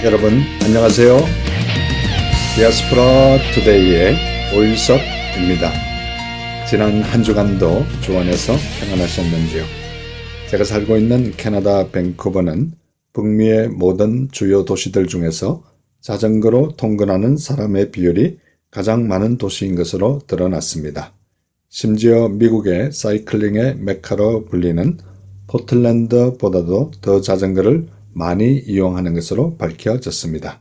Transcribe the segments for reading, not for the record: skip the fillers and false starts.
여러분 안녕하세요. 디아스포라 투데이의 오일섭입니다. 지난 한 주간도 주 안에서 평안하셨는지요? 제가 살고 있는 캐나다 밴쿠버는 북미의 모든 주요 도시들 중에서 자전거로 통근하는 사람의 비율이 가장 많은 도시인 것으로 드러났습니다. 심지어 미국의 사이클링의 메카로 불리는 포틀랜드보다도 더 자전거를 많이 이용하는 것으로 밝혀졌습니다.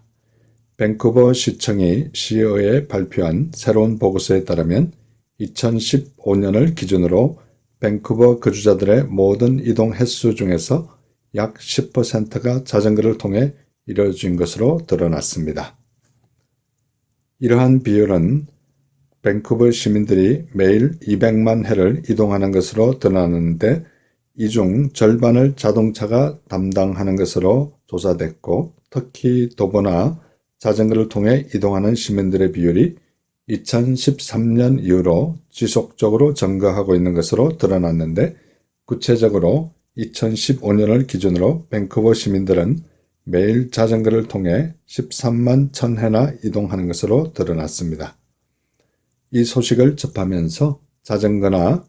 밴쿠버 시청이 시의회에 발표한 새로운 보고서에 따르면 2015년을 기준으로 밴쿠버 거주자들의 모든 이동 횟수 중에서 약 10%가 자전거를 통해 이루어진 것으로 드러났습니다. 이러한 비율은 밴쿠버 시민들이 매일 200만 회를 이동하는 것으로 드러나는데 이 중 절반을 자동차가 담당하는 것으로 조사됐고, 특히 도보나 자전거를 통해 이동하는 시민들의 비율이 2013년 이후로 지속적으로 증가하고 있는 것으로 드러났는데, 구체적으로 2015년을 기준으로 밴쿠버 시민들은 매일 자전거를 통해 13만 1000회나 이동하는 것으로 드러났습니다. 이 소식을 접하면서 자전거나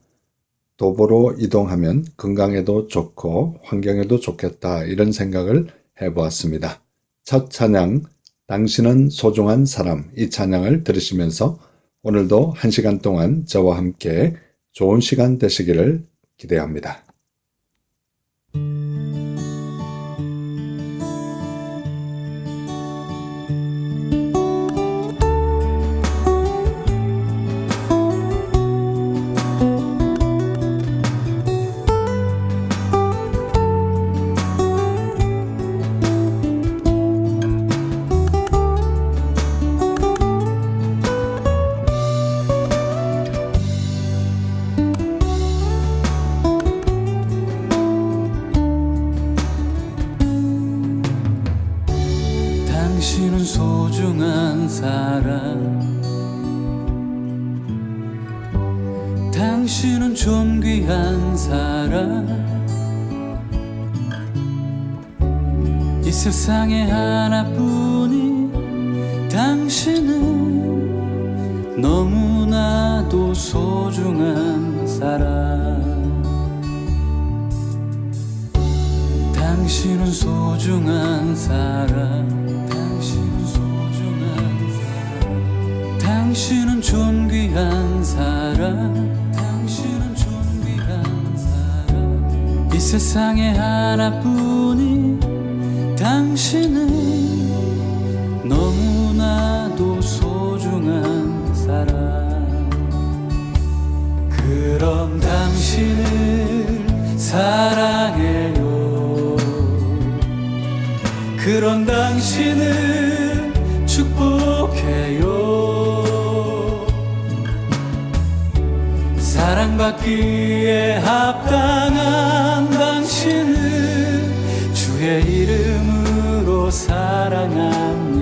도보로 이동하면 건강에도 좋고 환경에도 좋겠다, 이런 생각을 해보았습니다. 첫 찬양, 당신은 소중한 사람, 이 찬양을 들으시면서 오늘도 1시간 동안 저와 함께 좋은 시간 되시기를 기대합니다. 당신은 소중한 사람, 당신은 존귀한 사람, 이 세상에 하나뿐인 당신은 너무나도 소중한 사람. 당신은 소중한 사람, 당신은 존귀한 사람, 당신은 존귀한 사람, 이 세상에 하나뿐인 당신은 너무나도 소중한 사람. 그럼 당신을 사랑해요. 그럼 당신을 축복해요. 사랑받기에 합당한 당신을 주의 이름으로 사랑합니다.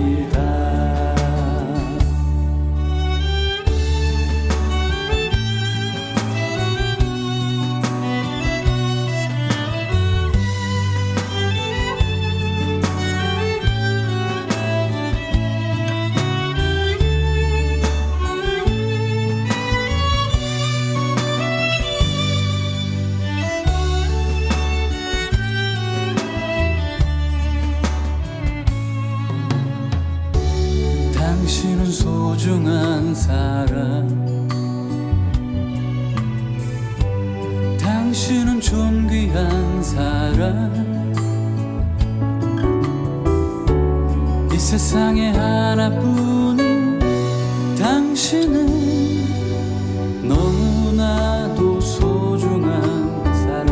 당신은 소중한 사람, 당신은 존귀한 사람, 이 세상에 하나뿐인 당신은 너무나도 소중한 사람.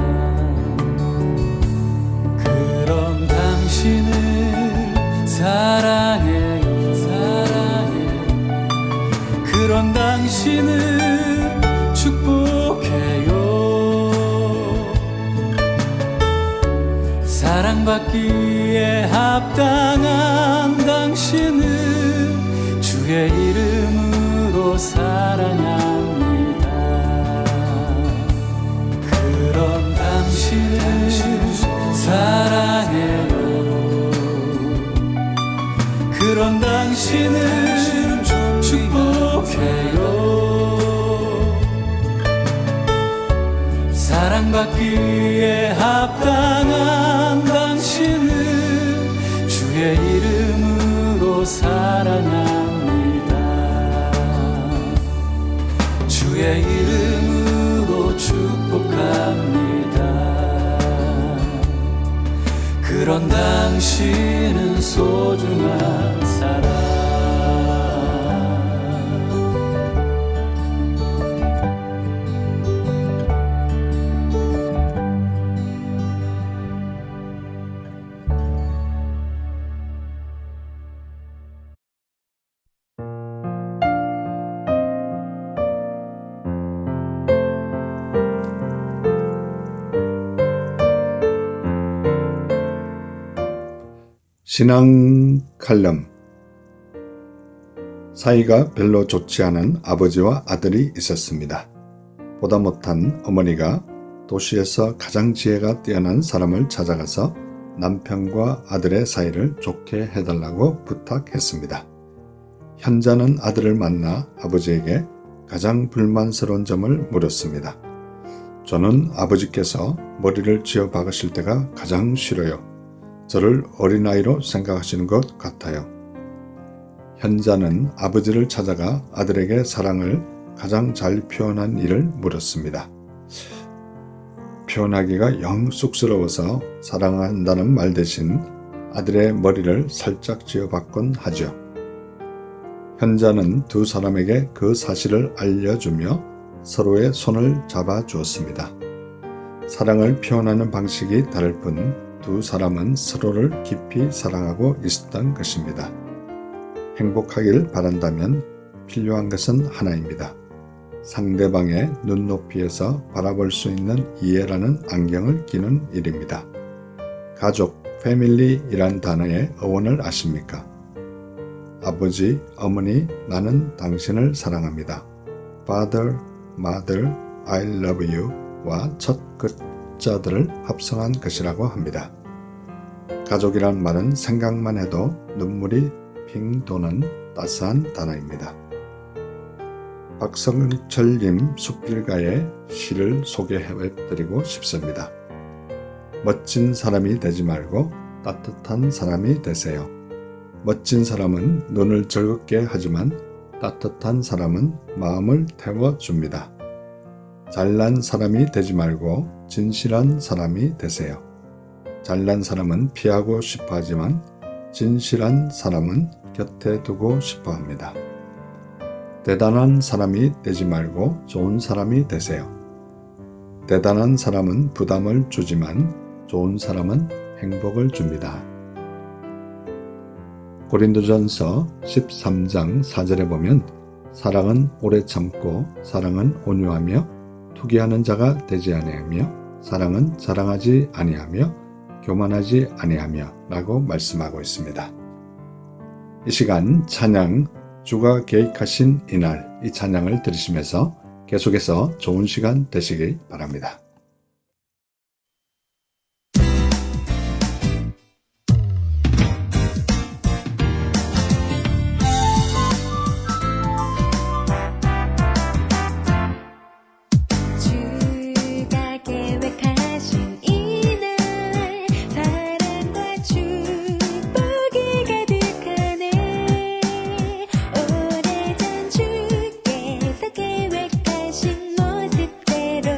그럼 당신을 사랑해요. 그런 당신을 축복해요. 사랑받기에 합당한 당신을 주의 이름으로 사랑합니다. 그런 당신을 사랑해요. 그런 당신을 축복해요. 사랑받기에 합당한 당신을 주의 이름으로 사랑합니다. 주의 이름으로 축복합니다. 그런 당신은 소중한 사람. 신앙 칼럼. 사이가 별로 좋지 않은 아버지와 아들이 있었습니다. 보다 못한 어머니가 도시에서 가장 지혜가 뛰어난 사람을 찾아가서 남편과 아들의 사이를 좋게 해달라고 부탁했습니다. 현자는 아들을 만나 아버지에게 가장 불만스러운 점을 물었습니다. 저는 아버지께서 머리를 쥐어 박으실 때가 가장 싫어요. 저를 어린아이로 생각하시는 것 같아요. 현자는 아버지를 찾아가 아들에게 사랑을 가장 잘 표현한 일을 물었습니다. 표현하기가 영 쑥스러워서 사랑한다는 말 대신 아들의 머리를 살짝 쥐어박곤 하죠. 현자는 두 사람에게 그 사실을 알려주며 서로의 손을 잡아주었습니다. 사랑을 표현하는 방식이 다를 뿐 두 사람은 서로를 깊이 사랑하고 있었던 것입니다. 행복하길 바란다면 필요한 것은 하나입니다. 상대방의 눈높이에서 바라볼 수 있는 이해라는 안경을 끼는 일입니다. 가족, 패밀리이란 단어의 어원을 아십니까? 아버지, 어머니, 나는 당신을 사랑합니다. Father, Mother, I love you 와 첫 글자들을 합성한 것이라고 합니다. 가족이란 말은 생각만 해도 눈물이 핑 도는 따스한 단어입니다. 박성철님 수필가의 시를 소개해드리고 싶습니다. 멋진 사람이 되지 말고 따뜻한 사람이 되세요. 멋진 사람은 눈을 즐겁게 하지만 따뜻한 사람은 마음을 태워줍니다. 잘난 사람이 되지 말고 진실한 사람이 되세요. 잘난 사람은 피하고 싶어 하지만 진실한 사람은 곁에 두고 싶어 합니다. 대단한 사람이 되지 말고 좋은 사람이 되세요. 대단한 사람은 부담을 주지만 좋은 사람은 행복을 줍니다. 고린도전서 13장 4절에 보면 사랑은 오래 참고 사랑은 온유하며 투기하는 자가 되지 아니하며 사랑은 자랑하지 아니하며 교만하지 아니하며 라고 말씀하고 있습니다. 이 시간 찬양, 주가 계획하신 이날, 이 찬양을 들으시면서 계속해서 좋은 시간 되시길 바랍니다. 주가 계획하신 이날 사랑과 축복이 가득하네. 오래전 주께서 계획하신 모습대로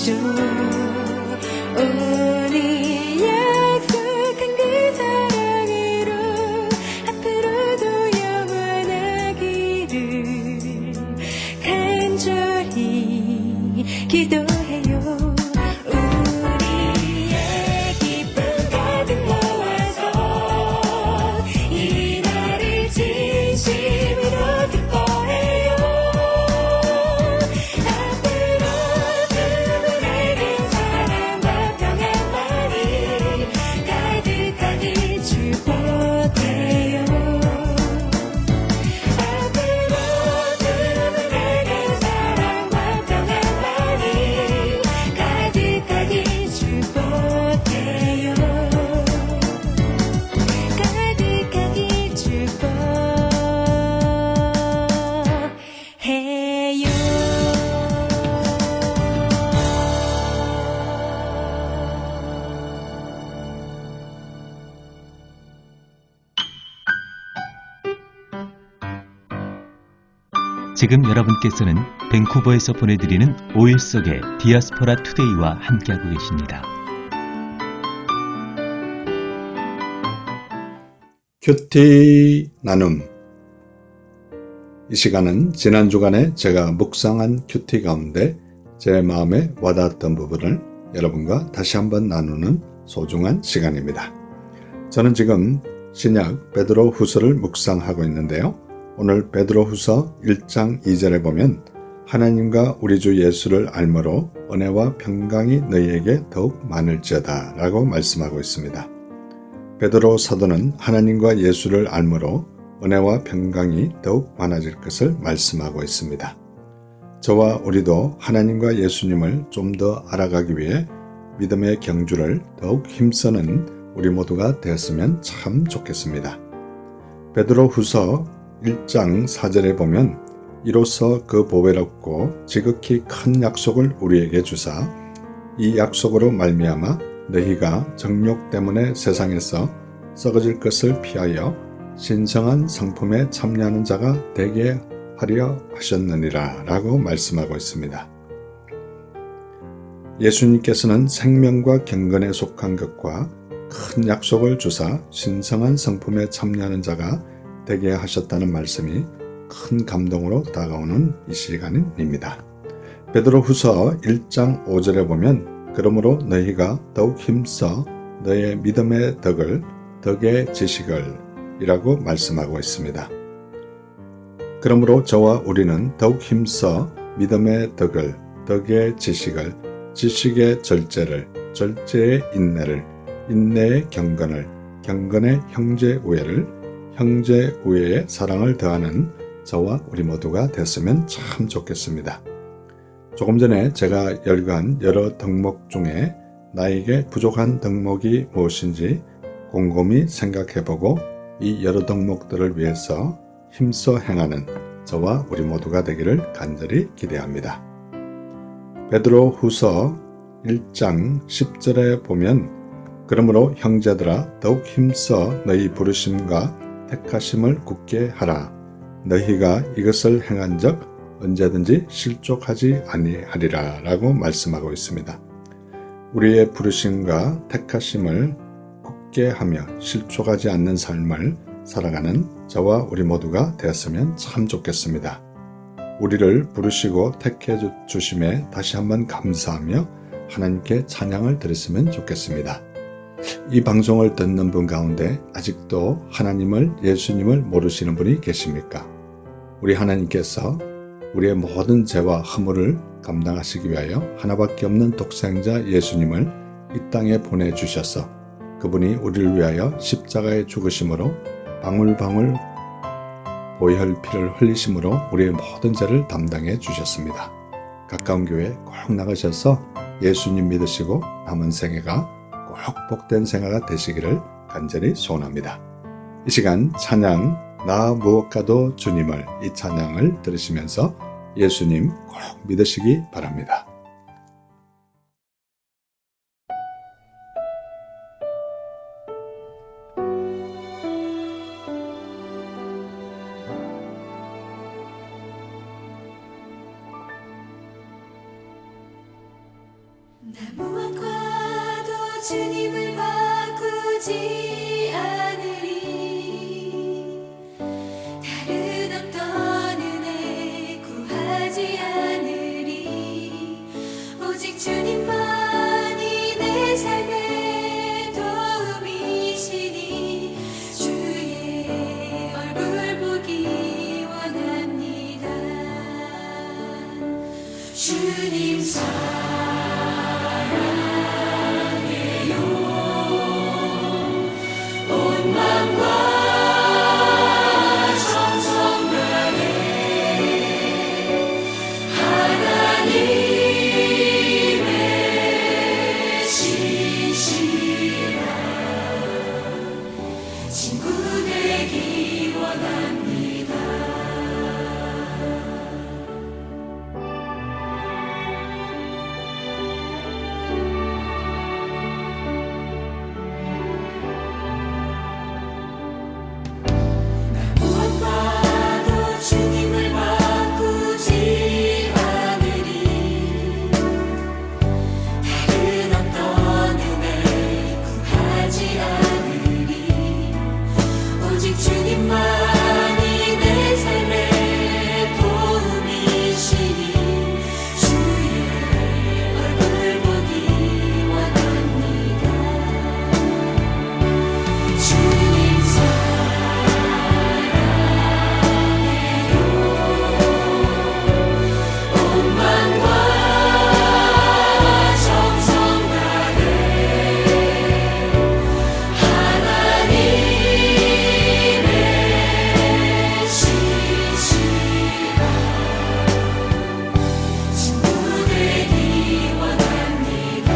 주시죠. 우리 약속한 그 사랑으로 앞으로도 영원하기를 간절히 기도해요. 우리의 기쁨 가득 모아서 이 날을 진심으로 기뻐해요. 앞으로 주문의 사랑과 평안만이 가득하게 축복해요. 앞으로 주문의 사랑과 평안만이 가득하게 축복해요. 가득하게 축복해요. 지금 여러분께서는 밴쿠버에서 보내드리는 5일 속의 디아스포라 투데이와 함께하고 계십니다. 큐티 나눔. 이 시간은 지난 주간에 제가 묵상한 큐티 가운데 제 마음에 와닿았던 부분을 여러분과 다시 한번 나누는 소중한 시간입니다. 저는 지금 신약 베드로 후서를 묵상하고 있는데요. 오늘 베드로 후서 1장 2절에 보면 하나님과 우리 주 예수를 알므로 은혜와 평강이 너희에게 더욱 많을지어다 라고 말씀하고 있습니다. 베드로 사도는 하나님과 예수를 알므로 은혜와 평강이 더욱 많아질 것을 말씀하고 있습니다. 저와 우리도 하나님과 예수님을 좀 더 알아가기 위해 믿음의 경주를 더욱 힘쓰는 우리 모두가 되었으면 참 좋겠습니다. 베드로 후서 1장 4절에 보면 이로써 그 보배롭고 지극히 큰 약속을 우리에게 주사 이 약속으로 말미암아 너희가 정욕 때문에 세상에서 썩어질 것을 피하여 신성한 성품에 참여하는 자가 되게 하려 하셨느니라 라고 말씀하고 있습니다. 예수님께서는 생명과 경건에 속한 것과 큰 약속을 주사 신성한 성품에 참여하는 자가 되게 하셨다는 말씀이 큰 감동으로 다가오는 이 시간입니다. 베드로 후서 1장 5절에 보면 그러므로 너희가 더욱 힘써 너의 믿음의 덕의 지식을 이라고 말씀하고 있습니다. 그러므로 저와 우리는 더욱 힘써 믿음의 덕의 지식의 절제를, 절제의 인내를, 인내의 경건의 형제 우애의 사랑을 더하는 저와 우리 모두가 됐으면 참 좋겠습니다. 조금 전에 제가 열거한 여러 덕목 중에 나에게 부족한 덕목이 무엇인지 곰곰이 생각해보고 이 여러 덕목들을 위해서 힘써 행하는 저와 우리 모두가 되기를 간절히 기대합니다. 베드로 후서 1장 10절에 보면 그러므로 형제들아 더욱 힘써 너희 부르심과 택하심을 굳게 하라. 너희가 이것을 행한 적 언제든지 실족하지 아니하리라 라고 말씀하고 있습니다. 우리의 부르심과 택하심을 굳게 하며 실족하지 않는 삶을 살아가는 저와 우리 모두가 되었으면 참 좋겠습니다. 우리를 부르시고 택해 주심에 다시 한번 감사하며 하나님께 찬양을 드렸으면 좋겠습니다. 이 방송을 듣는 분 가운데 아직도 예수님을 모르시는 분이 계십니까? 우리 하나님께서 우리의 모든 죄와 허물을 감당하시기 위하여 하나밖에 없는 독생자 예수님을 이 땅에 보내주셔서 그분이 우리를 위하여 십자가에 죽으심으로 방울방울 보혈 피를 흘리심으로 우리의 모든 죄를 담당해 주셨습니다. 가까운 교회 꼭 나가셔서 예수님 믿으시고 남은 생애가 꼭 복된 생애가 되시기를 간절히 소원합니다. 이 시간 찬양 나 무엇과도 주님을 이 찬양을 들으시면서 예수님 꼭 믿으시기 바랍니다. 무엇과도 주님을 바꾸지 않으리. 다른 어떤 은혜 구하지 않으리. 오직 주님만이 내 삶의 도움이시니 주의 얼굴 보기 원합니다. 주님 온 마음과 정성 다해 하나님의 신실한 친구 되기 원합니다. 무엇과도 주님을 바꾸지 않으리. 다른 어떤 은혜 구하지 않으리. 오직 주님만이 내 삶의 도움이시니 주의 얼굴 보기 원합니다. 주님 온 마음과 정성 다해 하나님의 신실한 친구 되기 원합니다.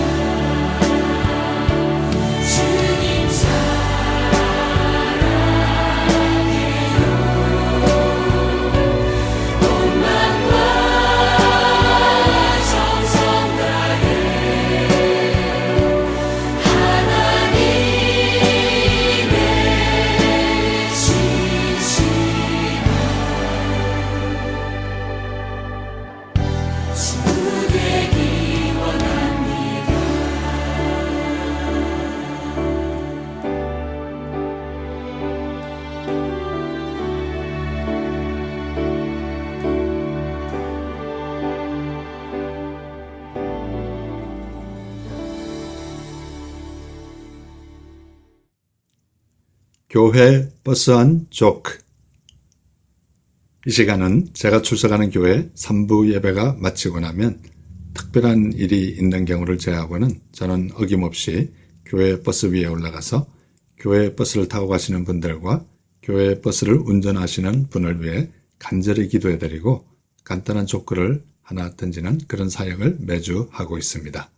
주님 사랑해요. 온 마음과 정성 다해 하나님의 신실한 친구 되기 원합니다. 교회 버스 안 조크. 이 시간은 제가 출석하는 교회 3부 예배가 마치고 나면 특별한 일이 있는 경우를 제외하고는 저는 어김없이 교회 버스 위에 올라가서 교회 버스를 타고 가시는 분들과 교회 버스를 운전하시는 분을 위해 간절히 기도해드리고 간단한 조크를 하나 던지는 그런 사역을 매주 하고 있습니다.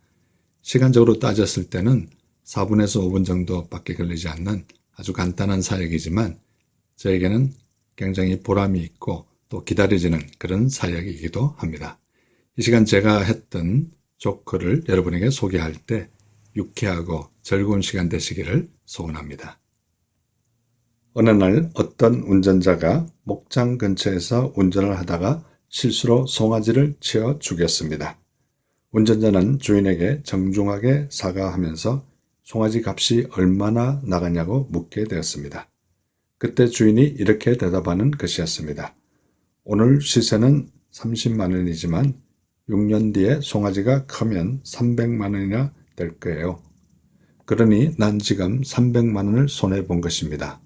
시간적으로 따졌을 때는 4분에서 5분 정도밖에 걸리지 않는 아주 간단한 사역이지만 저에게는 굉장히 보람이 있고 또 기다려지는 그런 사역이기도 합니다. 이 시간 제가 했던 조크를 여러분에게 소개할 때 유쾌하고 즐거운 시간 되시기를 소원합니다. 어느 날 어떤 운전자가 목장 근처에서 운전을 하다가 실수로 송아지를 치어 죽였습니다. 운전자는 주인에게 정중하게 사과하면서 송아지 값이 얼마나 나가냐고 묻게 되었습니다. 그때 주인이 이렇게 대답하는 것이었습니다. 오늘 시세는 30만 원이지만 6년 뒤에 송아지가 크면 300만 원이나 될 거예요. 그러니 난 지금 300만 원을 손해본 것입니다.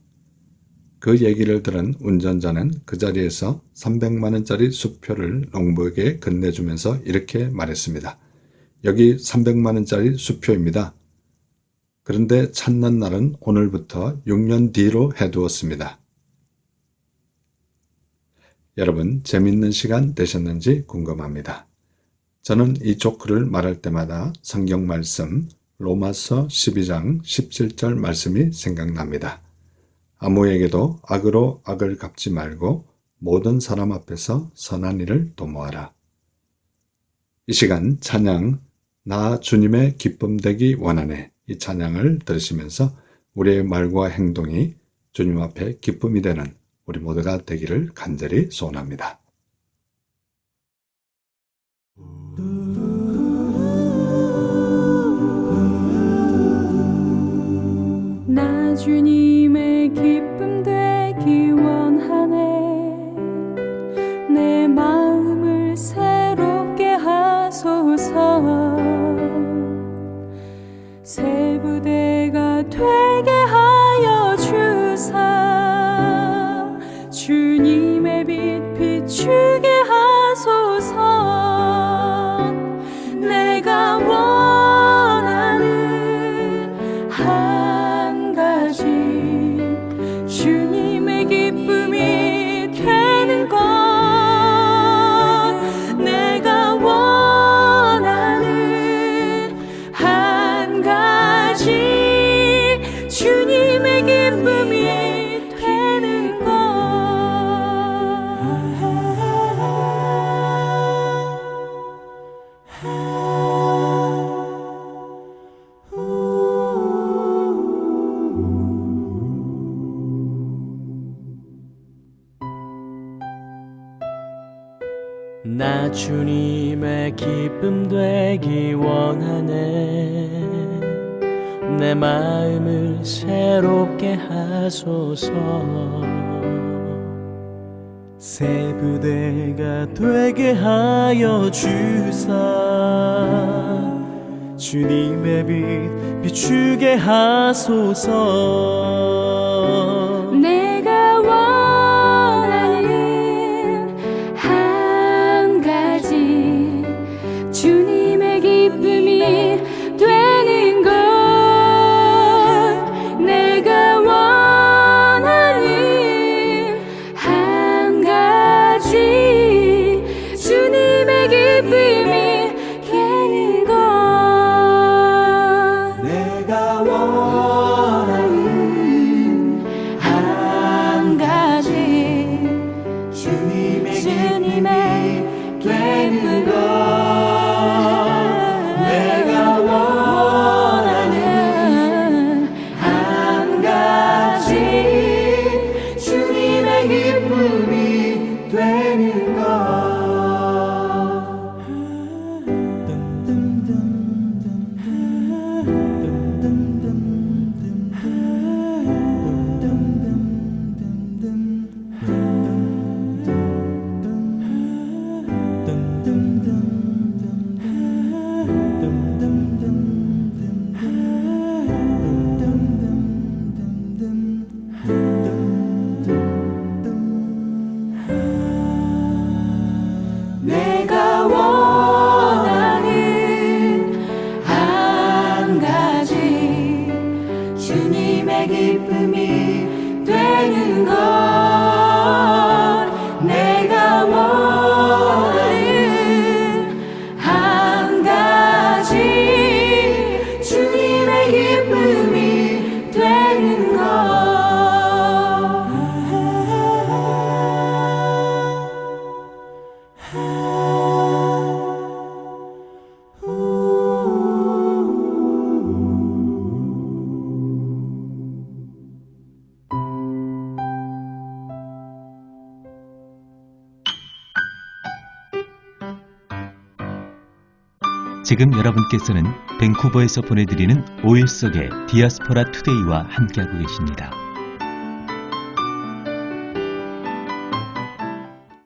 그 얘기를 들은 운전자는 그 자리에서 300만 원짜리 수표를 농부에게 건네주면서 이렇게 말했습니다. 여기 300만 원짜리 수표입니다. 그런데 찾는 날은 오늘부터 6년 뒤로 해두었습니다. 여러분, 재밌는 시간 되셨는지 궁금합니다. 저는 이 조크를 말할 때마다 성경 말씀 로마서 12장 17절 말씀이 생각납니다. 아무에게도 악으로 악을 갚지 말고 모든 사람 앞에서 선한 일을 도모하라. 이 시간 찬양 나 주님의 기쁨 되기 원하네 이 찬양을 들으시면서 우리의 말과 행동이 주님 앞에 기쁨이 되는 우리 모두가 되기를 간절히 소원합니다. 주님의 기쁨 되기 원하네. 내 마음을 새롭게 하소서. 새 부대가 되게 하여 주사. 주님의 빛 비추게 하소서. 내가 원하는 한 가지 주님의 기쁨이 되는 것. 내가 원하는 한 가지 주님의 기쁨이 되는 것. 내가 원하는 한 가지 주님의 주님의 되는 것. 내가 원하는 한 가지 주님의 기쁨이 되는 것. 내가 원하는 한 가지 주님의 기쁨이 되는 것. 내가 원하는 한 가지 주님의 기쁨이 되는 것. 지금 여러분께서는 밴쿠버에서 보내드리는 5일 속의 디아스포라 투데이와 함께하고 계십니다.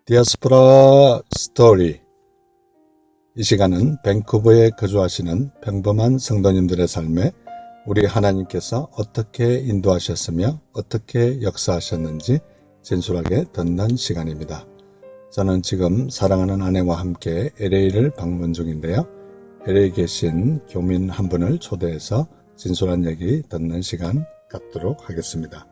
디아스포라 스토리. 이 시간은 밴쿠버에 거주하시는 평범한 성도님들의 삶에 우리 하나님께서 어떻게 인도하셨으며 어떻게 역사하셨는지 진솔하게 듣는 시간입니다. 저는 지금 사랑하는 아내와 함께 LA를 방문 중인데요. LA에 계신 교민 한 분을 초대해서 진솔한 얘기 듣는 시간 갖도록 하겠습니다.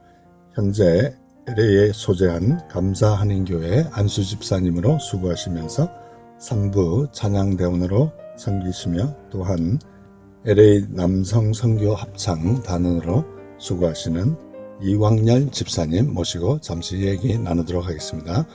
현재 LA에 소재한 감사한인교회 안수 집사님으로 수고하시면서 3부 찬양대원으로 섬기시며 또한 LA 남성 선교 합창 단원으로 수고하시는 이왕열 집사님 모시고 잠시 얘기 나누도록 하겠습니다.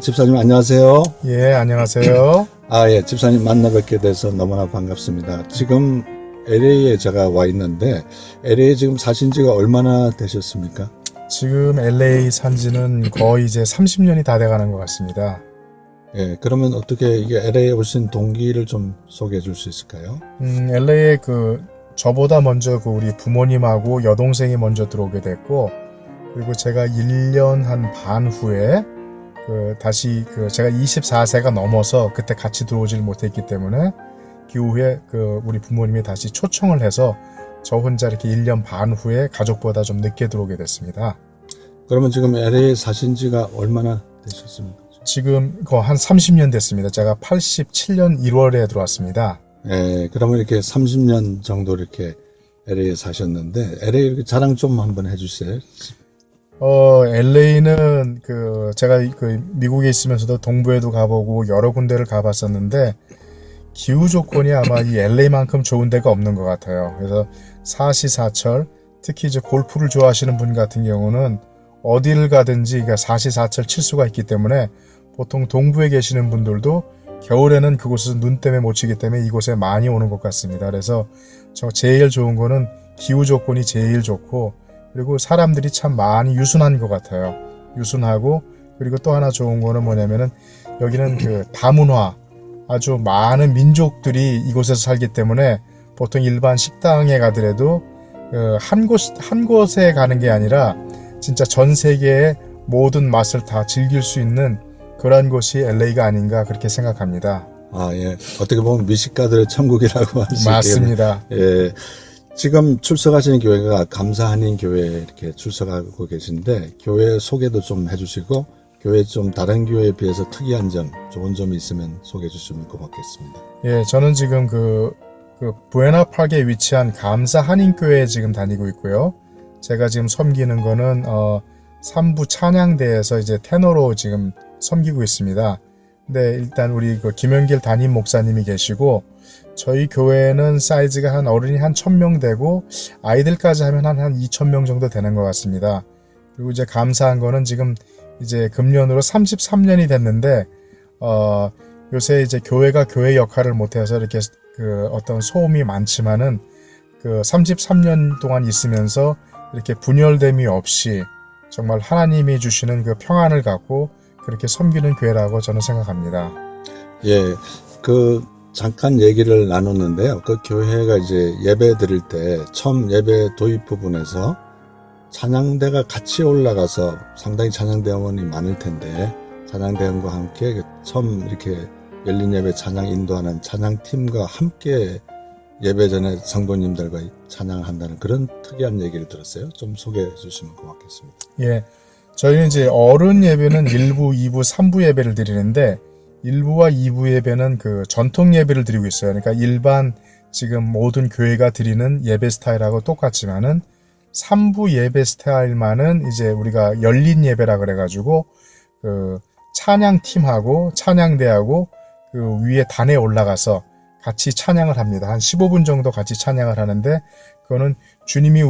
집사님 안녕하세요. 예, 안녕하세요. 예, 집사님 만나 뵙게 돼서 너무나 반갑습니다. 지금 LA에 제가 와 있는데 LA에 지금 사신 지가 얼마나 되셨습니까? 지금 LA 산지는 거의 이제 30년이 다 돼가는 것 같습니다. 예, 그러면 어떻게 이게 LA에 오신 동기를 좀 소개해 줄 수 있을까요? LA에 저보다 먼저 우리 부모님하고 여동생이 먼저 들어오게 됐고, 그리고 제가 1년 한 반 후에 다시 제가 24세가 넘어서 그때 같이 들어오질 못했기 때문에 그 후에 우리 부모님이 다시 초청을 해서 저 혼자 이렇게 1년 반 후에 가족보다 좀 늦게 들어오게 됐습니다. 그러면 지금 LA에 사신 지가 얼마나 되셨습니까? 지금 한 30년 됐습니다. 제가 87년 1월에 들어왔습니다. 예, 그러면 이렇게 30년 정도 이렇게 LA에 사셨는데 LA 이렇게 자랑 좀 한번 해주세요. LA는 제가 미국에 있으면서도 동부에도 가보고 여러 군데를 가봤었는데 기후 조건이 아마 이 LA만큼 좋은 데가 없는 것 같아요. 그래서 사시사철, 특히 이제 골프를 좋아하시는 분 같은 경우는 어디를 가든지 사시사철 칠 수가 있기 때문에 보통 동부에 계시는 분들도 겨울에는 그곳에서 눈 때문에 못 치기 때문에 이곳에 많이 오는 것 같습니다. 그래서 제일 좋은 거는 기후 조건이 제일 좋고, 그리고 사람들이 참 많이 유순한 것 같아요. 유순하고 그리고 또 하나 좋은 거는 뭐냐면은 여기는 그 다문화 아주 많은 민족들이 이곳에서 살기 때문에 보통 일반 식당에 가더라도 한 곳에 가는 게 아니라 진짜 전 세계의 모든 맛을 다 즐길 수 있는 그런 곳이 LA가 아닌가 그렇게 생각합니다. 아, 예. 어떻게 보면 미식가들의 천국이라고 할 수 있겠네요. 맞습니다. 예. 지금 출석하시는 교회가 감사한인교회 이렇게 출석하고 계신데 교회 소개도 좀 해주시고 교회 좀 다른 교회에 비해서 특이한 점, 좋은 점이 있으면 소개해 주시면 고맙겠습니다. 예, 저는 지금 그 부에나파크에 위치한 감사한인교회에 지금 다니고 있고요. 제가 지금 섬기는 거는 삼부 찬양대에서 이제 테너로 지금 섬기고 있습니다. 근데 일단 우리 그 김영길 담임 목사님이 계시고 저희 교회는 사이즈가 한 어른이 한 1000명 되고 아이들까지 하면 한 2000명 정도 되는 것 같습니다. 그리고 이제 감사한 거는 지금 이제 금년으로 33년이 됐는데 요새 이제 교회가 교회 역할을 못해서 이렇게 그 어떤 소음이 많지만은 그 33년 동안 있으면서 이렇게 분열됨이 없이 정말 하나님이 주시는 그 평안을 갖고 그렇게 섬기는 교회라고 저는 생각합니다. 예, 잠깐 얘기를 나눴는데요. 그 교회가 이제 예배 드릴 때 처음 예배 도입 부분에서 찬양대가 같이 올라가서 상당히 찬양대원이 많을 텐데 찬양대원과 함께 처음 이렇게 열린 예배 찬양 인도하는 찬양팀과 함께 예배 전에 성도님들과 찬양한다는 그런 특이한 얘기를 들었어요. 좀 소개해 주시면 고맙겠습니다. 예, 저희는 이제 어른 예배는 1부, 2부, 3부 예배를 드리는데 1부와 2부 예배는 그 전통 예배를 드리고 있어요. 그러니까 일반 지금 모든 교회가 드리는 예배 스타일하고 똑같지만은 3부 예배 스타일만은 이제 우리가 열린 예배라 그래가지고 그 찬양팀하고 찬양대하고 그 위에 단에 올라가서 같이 찬양을 합니다. 한 15분 정도 같이 찬양을 하는데 그거는 주님이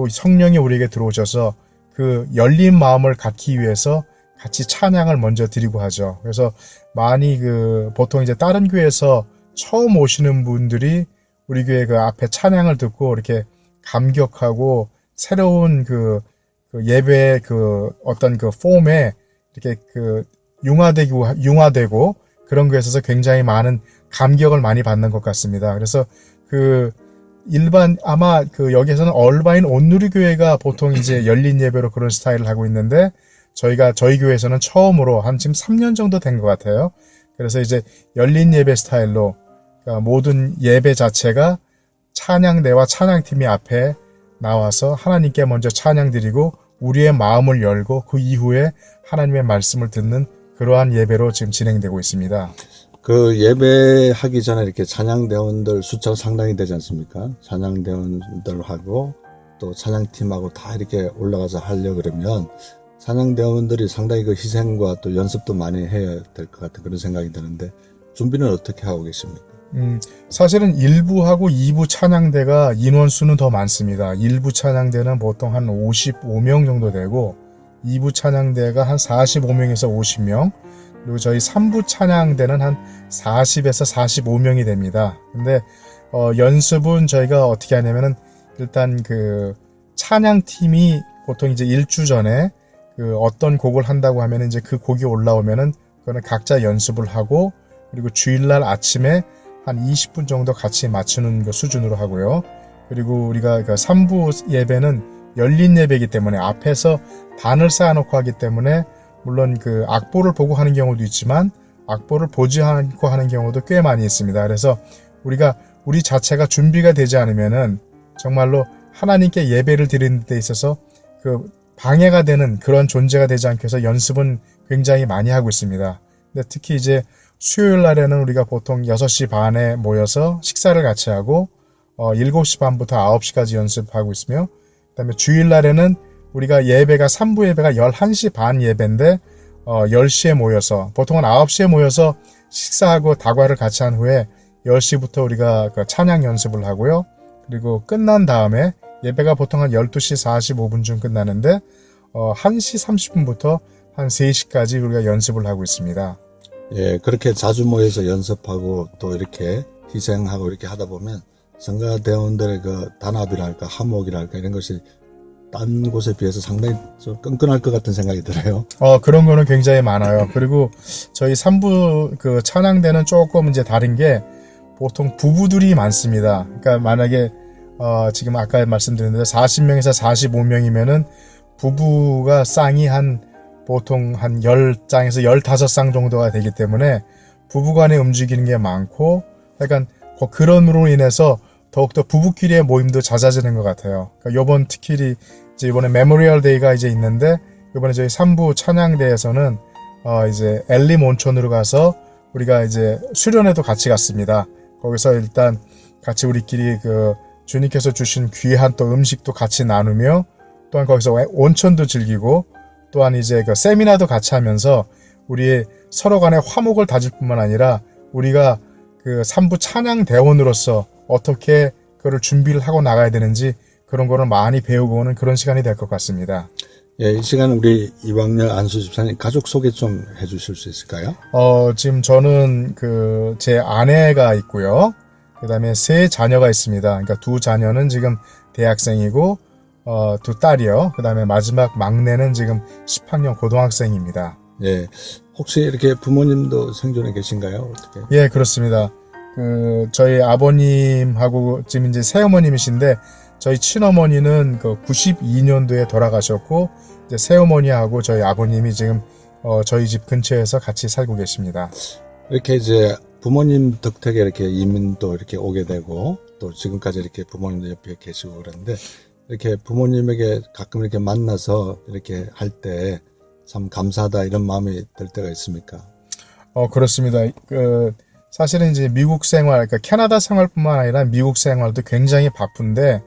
성령이 우리에게 들어오셔서 그 열린 마음을 갖기 위해서 같이 찬양을 먼저 드리고 하죠. 그래서 많이 보통 이제 다른 교회에서 처음 오시는 분들이 우리 교회 그 앞에 찬양을 듣고 이렇게 감격하고 새로운 그 예배의 어떤 폼에 이렇게 융화되고 그런 거에 있어서 굉장히 많은 감격을 많이 받는 것 같습니다. 그래서 아마 여기에서는 얼바인 온누리 교회가 보통 이제 열린 예배로 그런 스타일을 하고 있는데 저희 교회에서는 처음으로 한 지금 3년 정도 된 것 같아요. 그래서 이제 열린 예배 스타일로 그러니까 모든 예배 자체가 찬양대와 찬양팀이 앞에 나와서 하나님께 먼저 찬양 드리고 우리의 마음을 열고 그 이후에 하나님의 말씀을 듣는 그러한 예배로 지금 진행되고 있습니다. 그 예배하기 전에 이렇게 찬양대원들 숫자가 상당히 되지 않습니까? 찬양대원들하고 또 찬양팀하고 다 이렇게 올라가서 하려 그러면 찬양대원들이 상당히 그 희생과 또 연습도 많이 해야 될 것 같은 그런 생각이 드는데 준비는 어떻게 하고 계십니까? 사실은 1부하고 2부 찬양대가 인원수는 더 많습니다. 1부 찬양대는 보통 한 55명 정도 되고 2부 찬양대가 한 45명에서 50명 그리고 저희 3부 찬양대는 한 40에서 45명이 됩니다. 근데 연습은 저희가 어떻게 하냐면은 일단 그 찬양팀이 보통 이제 1주 전에 어떤 곡을 한다고 하면은 이제 그 곡이 올라오면은 그거는 각자 연습을 하고 그리고 주일날 아침에 한 20분 정도 같이 맞추는 그 수준으로 하고요. 그리고 우리가 3부 예배는 열린 예배이기 때문에 앞에서 단을 쌓아놓고 하기 때문에 물론 그 악보를 보고 하는 경우도 있지만 악보를 보지 않고 하는 경우도 꽤 많이 있습니다. 그래서 우리 자체가 준비가 되지 않으면은 정말로 하나님께 예배를 드리는 데 있어서 방해가 되는 그런 존재가 되지 않기 위해서 연습은 굉장히 많이 하고 있습니다. 근데 특히 이제 수요일 날에는 우리가 보통 6시 반에 모여서 식사를 같이 하고 7시 반부터 9시까지 연습하고 있으며 그다음에 주일 날에는 우리가 예배가 3부 예배가 11시 반 예배인데 10시에 모여서 보통은 9시에 모여서 식사하고 다과를 같이 한 후에 10시부터 우리가 찬양 연습을 하고요. 그리고 끝난 다음에 예배가 보통 한 12시 45분쯤 끝나는데 1시 30분부터 한 3시까지 우리가 연습을 하고 있습니다. 예, 그렇게 자주 모여서 연습하고 또 이렇게 희생하고 이렇게 하다 보면 성가대원들의 그 단합이랄까 화목이랄까 이런 것이 딴 곳에 비해서 상당히 좀 끈끈할 것 같은 생각이 들어요. 그런 거는 굉장히 많아요. 그리고 저희 3부 그 찬양대는 조금 이제 다른 게 보통 부부들이 많습니다. 그러니까 만약에 지금 아까 말씀드렸는데 40명에서 45명이면은 부부가 쌍이 보통 한 10장에서 15쌍 정도가 되기 때문에 부부간에 움직이는 게 많고 약간 그런으로 인해서 더욱더 부부끼리의 모임도 잦아지는 것 같아요. 그러니까 특히 이제 이번에 메모리얼 데이가 이제 있는데 이번에 저희 3부 찬양대에서는 이제 엘림 온천으로 가서 우리가 이제 수련회도 같이 갔습니다. 거기서 일단 같이 우리끼리 그 주님께서 주신 귀한 또 음식도 같이 나누며 또한 거기서 온천도 즐기고 또한 이제 그 세미나도 같이 하면서 우리 서로 간의 화목을 다질 뿐만 아니라 우리가 그 3부 찬양 대원으로서 어떻게 그걸 준비를 하고 나가야 되는지 그런 거를 많이 배우고 오는 그런 시간이 될 것 같습니다. 예, 이 시간 우리 이광렬 안수 집사님 가족 소개 좀 해주실 수 있을까요? 지금 저는 제 아내가 있고요. 그 다음에 3 자녀가 있습니다. 그러니까 2 자녀는 지금 대학생이고, 2 딸이요. 그 다음에 마지막 막내는 지금 10학년 고등학생입니다. 예. 혹시 이렇게 부모님도 생존에 계신가요? 어떻게? 예, 그렇습니다. 저희 아버님하고 지금 이제 새어머님이신데, 저희 친어머니는 92년도에 돌아가셨고, 이제 새어머니하고 저희 아버님이 지금, 저희 집 근처에서 같이 살고 계십니다. 이렇게 이제 부모님 덕택에 이렇게 이민도 이렇게 오게 되고, 또 지금까지 이렇게 부모님도 옆에 계시고 그러는데, 이렇게 부모님에게 가끔 이렇게 만나서 이렇게 할 때 참 감사하다 이런 마음이 들 때가 있습니까? 그렇습니다. 사실은 이제 미국 생활, 그러니까 캐나다 생활뿐만 아니라 미국 생활도 굉장히 바쁜데,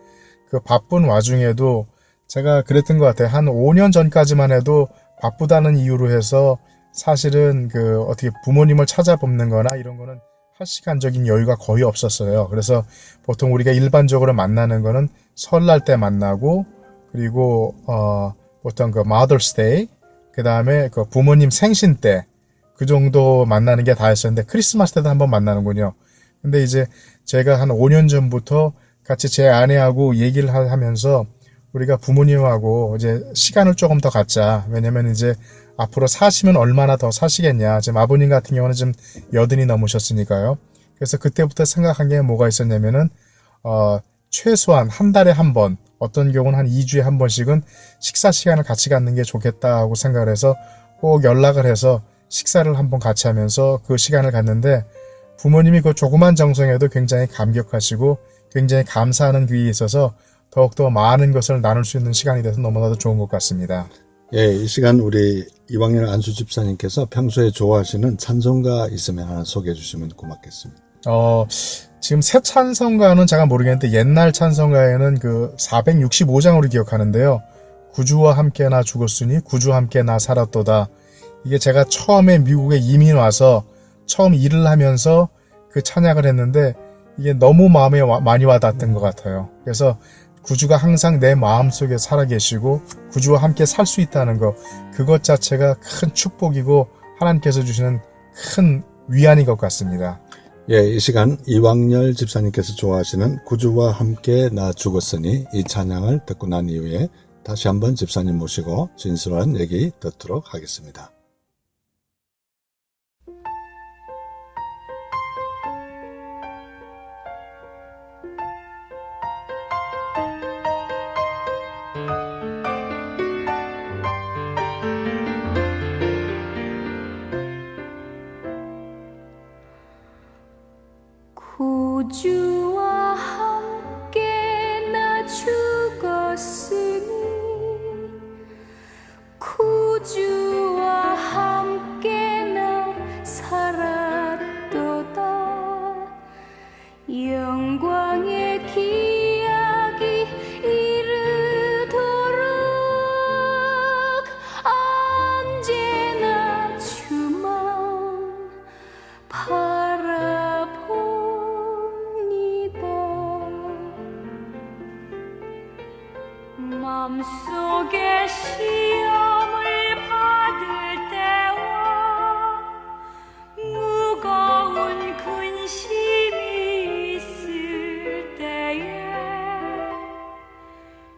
그 바쁜 와중에도 제가 그랬던 것 같아요. 한 5년 전까지만 해도 바쁘다는 이유로 해서 사실은 어떻게 부모님을 찾아뵙는 거나 이런 거는 할 시간적인 여유가 거의 없었어요. 그래서 보통 우리가 일반적으로 만나는 거는 설날 때 만나고, 그리고, 보통 Mother's Day, 그 다음에 부모님 생신 때, 그 정도 만나는 게 다였었는데, 크리스마스 때도 한번 만나는군요. 근데 이제 제가 한 5년 전부터 같이 제 아내하고 얘기를 하면서 우리가 부모님하고 이제 시간을 조금 더 갖자. 왜냐면 이제 앞으로 사시면 얼마나 더 사시겠냐. 지금 아버님 같은 경우는 지금 80이 넘으셨으니까요. 그래서 그때부터 생각한 게 뭐가 있었냐면은, 최소한 한 달에 한 번, 어떤 경우는 한 2주에 한 번씩은 식사 시간을 같이 갖는 게 좋겠다고 생각을 해서 꼭 연락을 해서 식사를 한번 같이 하면서 그 시간을 갖는데 부모님이 그 조그만 정성에도 굉장히 감격하시고 굉장히 감사하는 귀에 있어서 더욱더 많은 것을 나눌 수 있는 시간이 돼서 너무나도 좋은 것 같습니다. 예, 이 시간 우리 이광렬 안수 집사님께서 평소에 좋아하시는 찬송가 있으면 하나 소개해 주시면 고맙겠습니다. 지금 새 찬송가는 제가 모르겠는데 옛날 찬송가에는 465장으로 기억하는데요. 구주와 함께 나 죽었으니 구주와 함께 나 살았도다. 이게 제가 처음에 미국에 이민 와서 처음 일을 하면서 그 찬양을 했는데 이게 너무 마음에 많이 와닿았던 것 같아요. 그래서 구주가 항상 내 마음속에 살아계시고 구주와 함께 살 수 있다는 것, 그것 자체가 큰 축복이고 하나님께서 주시는 큰 위안인 것 같습니다. 예, 이 시간 이광렬 집사님께서 좋아하시는 구주와 함께 나 죽었으니 이 찬양을 듣고 난 이후에 다시 한번 집사님 모시고 진솔한 얘기 듣도록 하겠습니다. 구주와 함께 나 죽었으니 구주와 함께 나 살았도다. 영광의 기약이 이르도록 언제나 주만 맘속에 시험을 받을 때와 무거운 근심이 있을 때에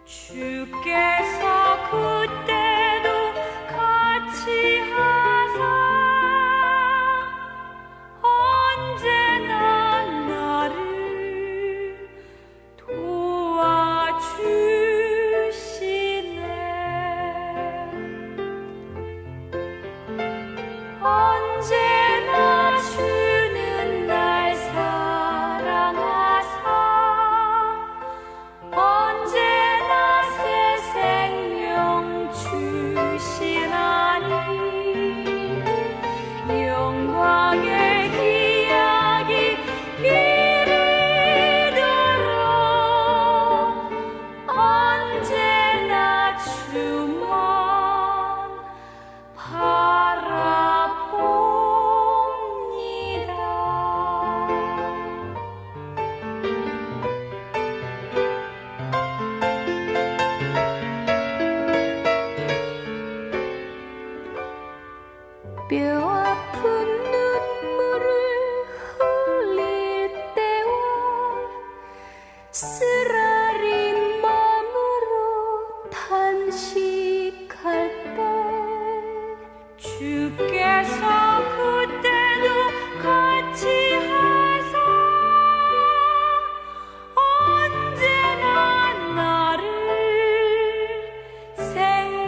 주께서 쓰라린 마음으로 탄식할 때 주께서 그때도 같이 하사 언제나 나를 생각하시네.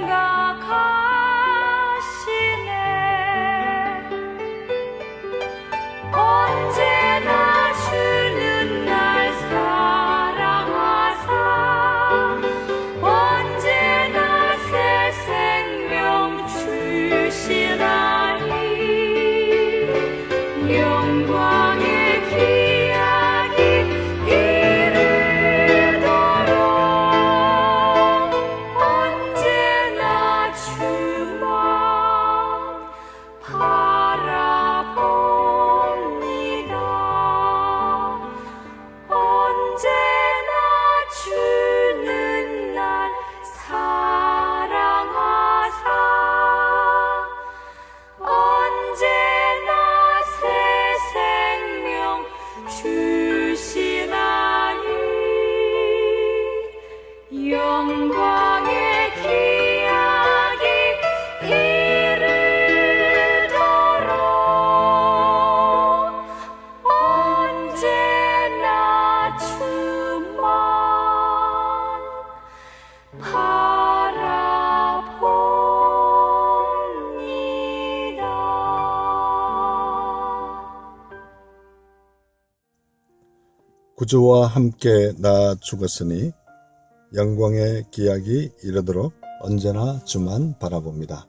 언제나 주는 날 사랑하사 언제나 새 생명 주시나니 영광의 기약이 이르도록 언제나 주만 바라봅니다. 언제나 주는 날 사랑하사 언제나 새 생명 주시나니 영광의 기약이 이르도록 언제나 주만 바라봅니다. 구주와 함께 나 죽었으니 영광의 기약이 이르도록 언제나 주만 바라봅니다.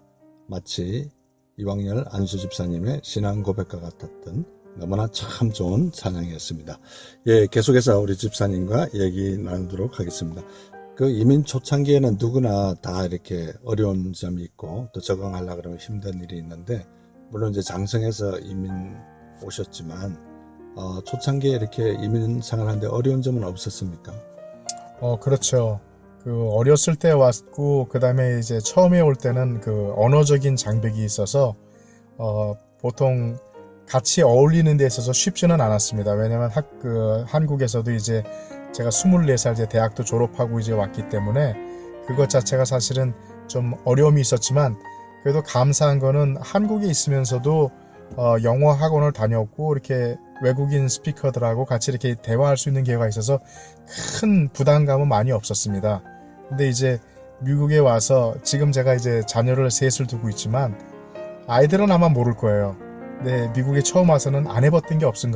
마치 이왕열 안수집사님의 신앙 고백과 같았던 너무나 참 좋은 찬양이었습니다. 예, 계속해서 우리 집사님과 얘기 나누도록 하겠습니다. 그 이민 초창기에는 누구나 다 이렇게 어려운 점이 있고 또 적응하려고 그러면 힘든 일이 있는데, 물론 이제 장성에서 이민 오셨지만 초창기에 이렇게 이민 생활하는데 어려운 점은 없었습니까? 그렇죠. 그 어렸을 때 왔고 그 다음에 이제 처음에 올 때는 그 언어적인 장벽이 있어서 보통 같이 어울리는 데 있어서 쉽지는 않았습니다. 왜냐면 한국에서도 이제 제가 24살 이제 대학도 졸업하고 이제 왔기 때문에 그것 자체가 사실은 좀 어려움이 있었지만, 그래도 감사한 거는 한국에 있으면서도 영어 학원을 다녔고 이렇게 외국인 스피커들하고 같이 이렇게 대화할 수 있는 기회가 있어서 큰 부담감은 많이 없었습니다. 근데 이제 미국에 와서 지금 제가 이제 자녀를 셋을 두고 있지만 아이들은 아마 모를 거예요. 근데 미국에 처음 와서는 안 해봤던 게 없던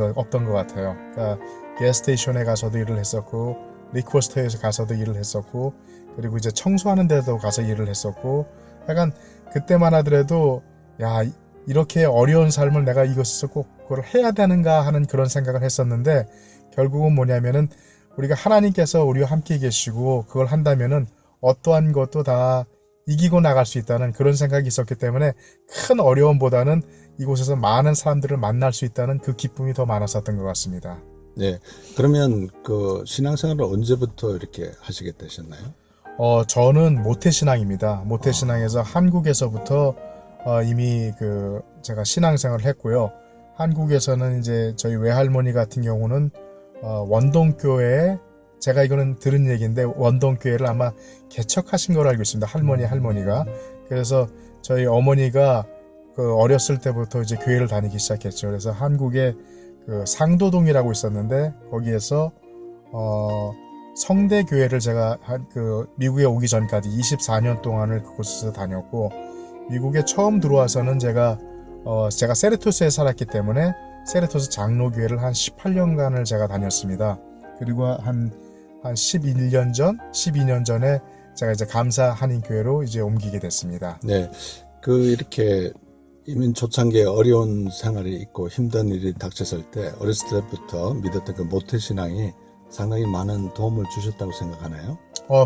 것 같아요. 그러니까 게스테이션에 가서도 일을 했었고, 리코스터에서 가서도 일을 했었고, 그리고 이제 청소하는 데도 가서 일을 했었고, 약간 그때만 하더라도 야, 이렇게 어려운 삶을 내가 이것에서 꼭 그걸 해야 되는가 하는 그런 생각을 했었는데, 결국은 뭐냐면은 우리가 하나님께서 우리와 함께 계시고 그걸 한다면은 어떠한 것도 다 이기고 나갈 수 있다는 그런 생각이 있었기 때문에 큰 어려움보다는 이곳에서 많은 사람들을 만날 수 있다는 그 기쁨이 더 많았었던 것 같습니다. 네. 그러면 그 신앙생활을 언제부터 이렇게 하시게 되셨나요? 저는 모태신앙입니다. 모태신앙에서 한국에서부터 이미 제가 신앙생활을 했고요. 한국에서는 이제 저희 외할머니 같은 경우는 원동교회에, 제가 이거는 들은 얘기인데 원동교회를 아마 개척하신 걸로 알고 있습니다. 할머니가. 그래서 저희 어머니가 그 어렸을 때부터 이제 교회를 다니기 시작했죠. 그래서 한국에 그 상도동이라고 있었는데 거기에서 성대교회를 제가 미국에 오기 전까지 24년 동안을 그곳에서 다녔고, 미국에 처음 들어와서는 제가 세레토스에 살았기 때문에 세레토스 장로교회를 한 18년간을 제가 다녔습니다. 그리고 한 12년 전에 제가 이제 감사 한인교회로 이제 옮기게 됐습니다. 네. 이렇게 이민 초창기에 어려운 생활이 있고 힘든 일이 닥쳤을 때 어렸을 때부터 믿었던 그 모태신앙이 상당히 많은 도움을 주셨다고 생각하나요?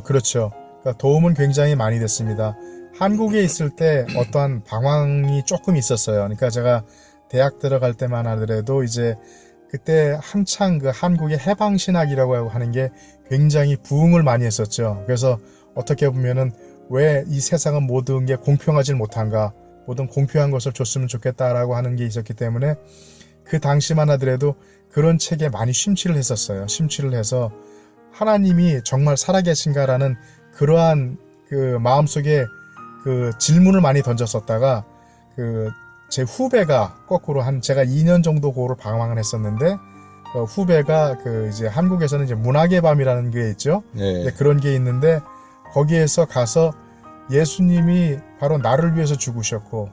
그렇죠. 그러니까 도움은 굉장히 많이 됐습니다. 한국에 있을 때 어떠한 방황이 조금 있었어요. 그러니까 제가 대학 들어갈 때만 하더라도 이제 그때 한창 그 한국의 해방신학이라고 하는 게 굉장히 부흥을 많이 했었죠. 그래서 어떻게 보면은 왜 이 세상은 모든 게 공평하지 못한가, 모든 공평한 것을 줬으면 좋겠다라고 하는 게 있었기 때문에 그 당시만 하더라도 그런 책에 많이 심취를 했었어요. 심취를 해서 하나님이 정말 살아계신가라는 그러한 그 마음속에 그 질문을 많이 던졌었다가 그 제 후배가 거꾸로 제가 2년 정도 그거를 방황을 했었는데 그 후배가 그 이제 한국에서는 이제 문학의 밤이라는 게 있죠. 예. 네, 그런 게 있는데 거기에서 가서 예수님이 바로 나를 위해서 죽으셨고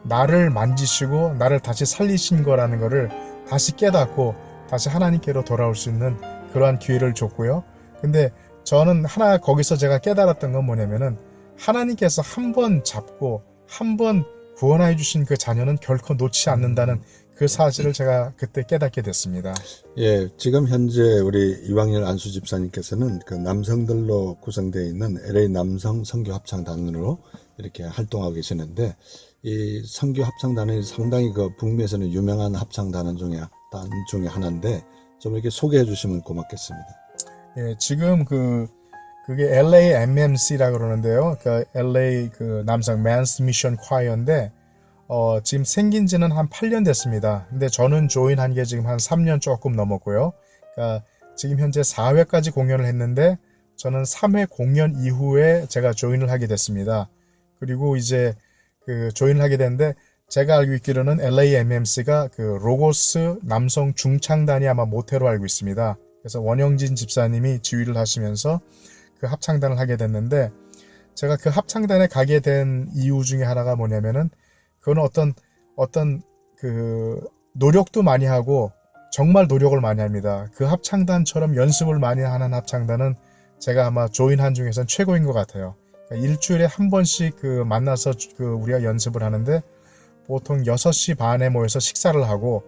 나를 만지시고 나를 다시 살리신 거라는 거를 다시 깨닫고 다시 하나님께로 돌아올 수 있는 그러한 기회를 줬고요. 근데 저는 거기서 제가 깨달았던 건 뭐냐면은 하나님께서 한 번 잡고 한 번 구원해 주신 그 자녀는 결코 놓지 않는다는 그 사실을 제가 그때 깨닫게 됐습니다. 예, 지금 현재 우리 이광열 안수 집사님께서는 그 남성들로 구성되어 있는 LA 남성 선교 합창단으로 이렇게 활동하고 계시는데 이 선교 합창단은 상당히 그 북미에서는 유명한 합창단 중에 하나인데 좀 이렇게 소개해 주시면 고맙겠습니다. 예, 지금 그게 LAMMC라고 그러는데요. 그 LA 그 남성 Men's Mission Choir인데 지금 생긴 지는 한 8년 됐습니다. 근데 저는 조인한 게 지금 한 3년 조금 넘었고요. 그러니까 지금 현재 4회까지 공연을 했는데 저는 3회 공연 이후에 제가 조인을 하게 됐습니다. 그리고 이제 그 조인을 하게 됐는데 제가 알고 있기로는 LAMMC가 그 로고스 남성 중창단이 아마 모태로 알고 있습니다. 그래서 원영진 집사님이 지휘를 하시면서 그 합창단을 하게 됐는데 제가 그 합창단에 가게 된 이유 중에 하나가 뭐냐면은 그거는 어떤 그 노력도 많이 하고 정말 노력을 많이 합니다. 그 합창단처럼 연습을 많이 하는 합창단은 제가 아마 조인한 중에서는 최고인 것 같아요. 그러니까 일주일에 한 번씩 그 만나서 그 우리가 연습을 하는데 보통 6시 반에 모여서 식사를 하고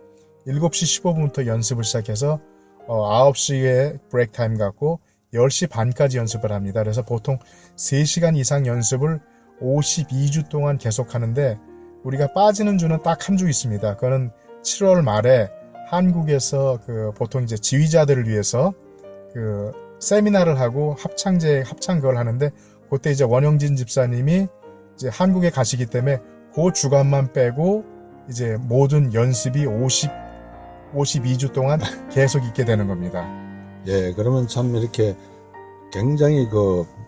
7시 15분부터 연습을 시작해서 9시에 브레이크 타임 갖고 10시 반까지 연습을 합니다. 그래서 보통 3시간 이상 연습을 52주 동안 계속 하는데 우리가 빠지는 주는 딱 한 주 있습니다. 그거는 7월 말에 한국에서 그 보통 이제 지휘자들을 위해서 그 세미나를 하고 합창 걸 하는데 그때 이제 원영진 집사님이 이제 한국에 가시기 때문에 그 주간만 빼고 이제 모든 연습이 52주 동안 계속 있게 되는 겁니다. 예, 그러면 참 이렇게 굉장히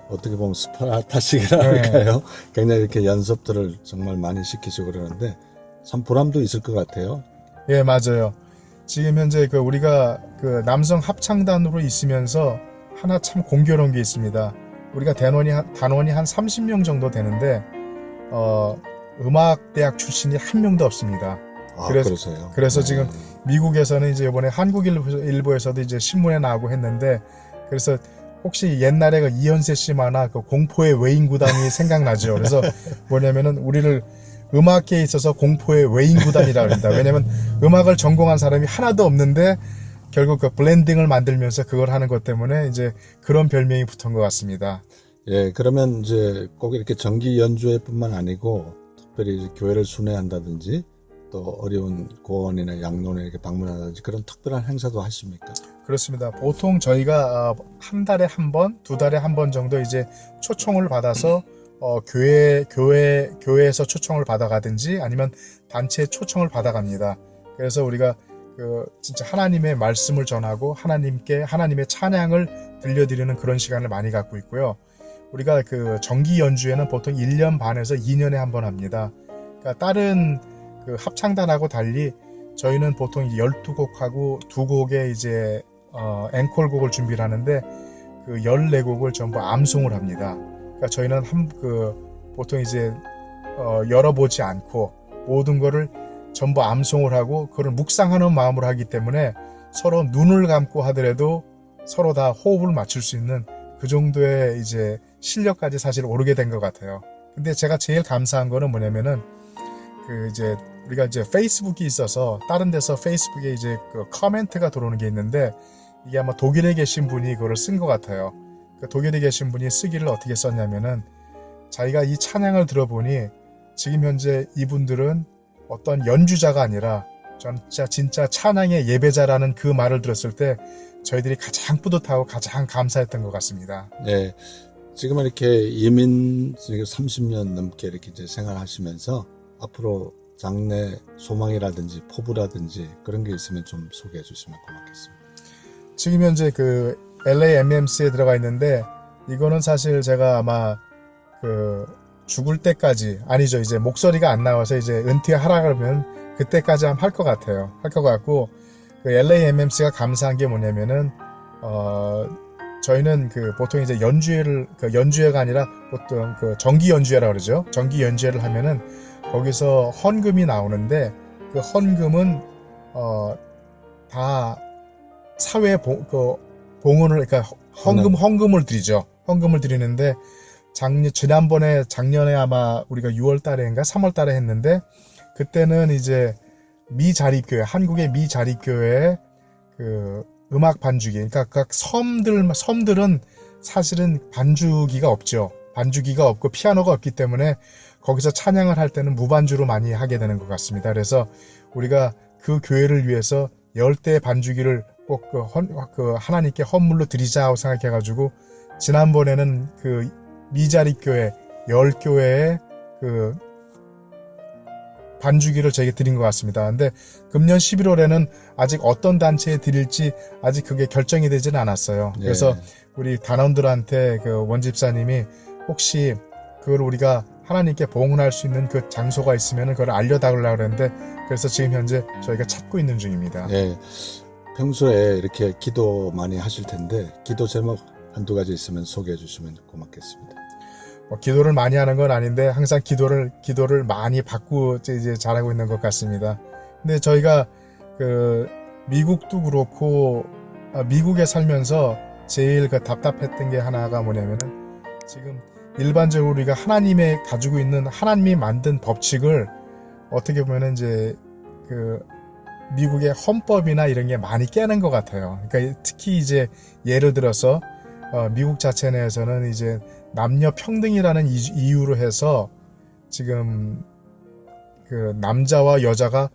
어떻게 보면 스파르타식이라 할까요? 굉장히 이렇게 연습들을 정말 많이 시키시고 그러는데 참 보람도 있을 것 같아요. 예, 맞아요. 지금 현재 우리가 그 남성 합창단으로 있으면서 하나 참 공교로운 게 있습니다. 우리가 단원이 한 30명 정도 되는데, 음악대학 출신이 한 명도 없습니다. 그래서요. 그래서 지금 미국에서는 이제 이번에 한국일보에서도 이제 신문에 나오고 했는데, 그래서 혹시 옛날에 그 이현세 씨 만화 그 공포의 외인구단이 생각나죠. 그래서 뭐냐면은 우리를 음악계에 있어서 공포의 외인구단이라고 합니다. 왜냐면 음악을 전공한 사람이 하나도 없는데 결국 그 블렌딩을 만들면서 그걸 하는 것 때문에 이제 그런 별명이 붙은 것 같습니다. 예, 그러면 이제 꼭 이렇게 정기 연주회뿐만 아니고 특별히 이제 교회를 순회한다든지 또 어려운 고원이나 양론에 이렇게 방문한다든지 그런 특별한 행사도 하십니까? 그렇습니다. 보통 저희가 한 달에 한 번, 2달에 한 번 정도 이제 초청을 받아서 교회에서 초청을 받아가든지 아니면 단체 초청을 받아갑니다. 그래서 우리가 진짜 하나님의 말씀을 전하고 하나님의 찬양을 들려드리는 그런 시간을 많이 갖고 있고요. 우리가 정기 연주회는 보통 1년 반에서 2년에 한 번 합니다. 그러니까 다른 합창단하고 달리 저희는 보통 12곡하고 2곡의 이제 앵콜곡을 준비를 하는데 14곡을 전부 암송을 합니다. 그러니까 저희는 보통 이제 열어보지 않고 모든 거를 전부 암송을 하고 그걸 묵상하는 마음으로 하기 때문에 서로 눈을 감고 하더라도 서로 다 호흡을 맞출 수 있는 그 정도의 이제 실력까지 사실 오르게 된 것 같아요. 근데 제가 제일 감사한 거는 뭐냐면은 이제 우리가 이제 페이스북이 있어서 다른 데서 페이스북에 이제 커멘트가 들어오는 게 있는데 이게 아마 독일에 계신 분이 그걸 쓴 것 같아요. 독일에 계신 분이 쓰기를 어떻게 썼냐면은 자기가 이 찬양을 들어보니 지금 현재 이분들은 어떤 연주자가 아니라 진짜 찬양의 예배자라는 그 말을 들었을 때 저희들이 가장 뿌듯하고 가장 감사했던 것 같습니다. 네, 지금 이렇게 이민 30년 넘게 이렇게 이제 생활하시면서 앞으로 장래 소망이라든지 포부라든지 그런 게 있으면 좀 소개해 주시면 고맙겠습니다. 지금 현재 LAMMC에 들어가 있는데 이거는 사실 제가 아마 그 죽을 때까지 아니죠. 이제 목소리가 안 나와서 이제 은퇴하라 그러면 그때까지 할 것 같아요. 할 것 같고 그 LAMMC가 감사한 게 뭐냐면은 저희는 그 보통 이제 연주회를 그 연주회가 아니라 보통 그 정기 연주회라 그러죠. 정기 연주회를 하면은 거기서 헌금이 나오는데 그 헌금은 다 사회 봉헌을 그러니까 헌금을 드리죠. 헌금을 드리는데 작년에 아마 우리가 6월 달에인가 3월 달에 했는데 그때는 이제 미자립교회 한국의 미자립교회 그 음악 반주기 그러니까 각 섬들은 사실은 반주기가 없죠. 반주기가 없고 피아노가 없기 때문에 거기서 찬양을 할 때는 무반주로 많이 하게 되는 것 같습니다. 그래서 우리가 그 교회를 위해서 10대 반주기를 꼭 그 하나님께 헌물로 드리자 하고 생각해가지고 지난번에는 그 미자립교회 10교회에 그 반주기를 저에게 드린 것 같습니다. 근데 금년 11월에는 아직 어떤 단체에 드릴지 아직 그게 결정이 되지는 않았어요. 그래서 우리 단원들한테 그 원집사님이 혹시 그걸 우리가 하나님께 봉헌할 수 있는 그 장소가 있으면 그걸 알려달라고 그랬는데 그래서 지금 현재 저희가 찾고 있는 중입니다. 예. 평소에 이렇게 기도 많이 하실 텐데 기도 제목 한두 가지 있으면 소개해 주시면 고맙겠습니다. 기도를 많이 하는 건 아닌데 항상 기도를 많이 받고 이제 잘하고 있는 것 같습니다. 근데 저희가 그 미국도 그렇고 미국에 살면서 제일 그 답답했던 게 하나가 뭐냐면은 지금 일반적으로 우리가 하나님의 가지고 있는 하나님이 만든 법칙을 어떻게 보면은 이제 그 미국의 헌법이나 이런 게 많이 깨는 것 같아요. 그러니까 특히 이제 예를 들어서 미국 자체 내에서는 이제 남녀 평등이라는 이유로 해서 지금 그 남자와 여자가